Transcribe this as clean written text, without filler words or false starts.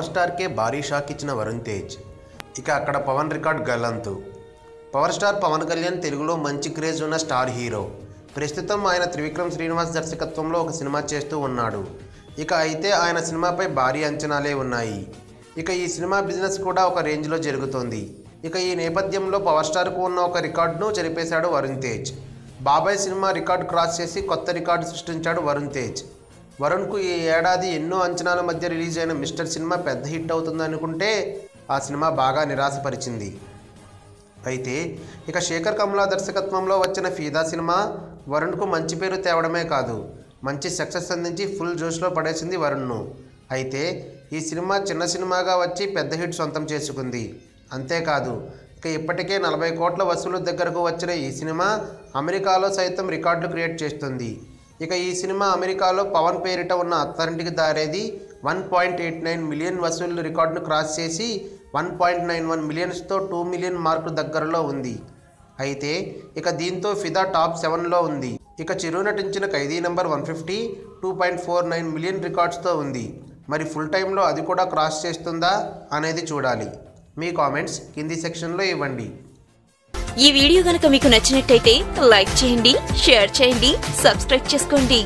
స్టార్కే భారీ షాక్ ఇచ్చిన వరుణ్ తేజ్. ఇక అక్కడ పవన్ రికార్డ్ గల్లంతు. పవర్ స్టార్ పవన్ కళ్యాణ్ తెలుగులో మంచి క్రేజ్ ఉన్న స్టార్ హీరో. ప్రస్తుతం ఆయన త్రివిక్రమ్ శ్రీనివాస్ దర్శకత్వంలో ఒక సినిమా చేస్తూ ఉన్నాడు. ఇక అయితే ఆయన సినిమాపై భారీ అంచనాలే ఉన్నాయి. ఇక ఈ సినిమా బిజినెస్ కూడా ఒక రేంజ్లో జరుగుతోంది. ఇక ఈ నేపథ్యంలో పవర్ స్టార్కు ఉన్న ఒక రికార్డును చెరిపేశాడు వరుణ్ తేజ్. బాబాయ్ సినిమా రికార్డు క్రాస్ చేసి కొత్త రికార్డు సృష్టించాడు వరుణ్ తేజ్. వరుణ్కు ఈ ఏడాది ఎన్నో అంచనాల మధ్య రిలీజ్ అయిన మిస్టర్ సినిమా పెద్ద హిట్ అవుతుందనుకుంటే ఆ సినిమా బాగా నిరాశపరిచింది. అయితే ఇక శేఖర్ కమ్లా దర్శకత్వంలో వచ్చిన ఫీదా సినిమా వరుణ్కు మంచి పేరు తేవడమే కాదు, మంచి సక్సెస్ అందించి ఫుల్ జోష్లో పడేసింది వరుణ్ను. అయితే ఈ సినిమా చిన్న సినిమాగా వచ్చి పెద్ద హిట్ సొంతం చేసుకుంది. అంతేకాదు ఇక ఇప్పటికే 40 కోట్ల వసూలు దగ్గరకు వచ్చిన ఈ సినిమా అమెరికాలో సైతం రికార్డులు క్రియేట్ చేస్తుంది. ఇక ఈ సినిమా అమెరికాలో పవన్ పేరిట ఉన్న అత్తారింటికి దారేది 1.89 మిలియన్ వసూళ్లు రికార్డును క్రాస్ చేసి 1.91 మిలియన్స్తో 2 మిలియన్ మార్కు దగ్గరలో ఉంది. అయితే ఇక దీంతో ఫిదా టాప్ 7లో ఉంది. ఇక చిరు నటించిన ఖైదీ నంబర్ 150 2.49 మిలియన్ రికార్డ్స్తో ఉంది. మరి ఫుల్ టైంలో అది కూడా క్రాస్ చేస్తుందా అనేది చూడాలి. మీ కామెంట్స్ కింది సెక్షన్లో ఇవ్వండి. ఈ వీడియో గనుక మీకు నచ్చినట్టయితే లైక్ చేయండి, షేర్ చేయండి, సబ్స్క్రైబ్ చేసుకోండి.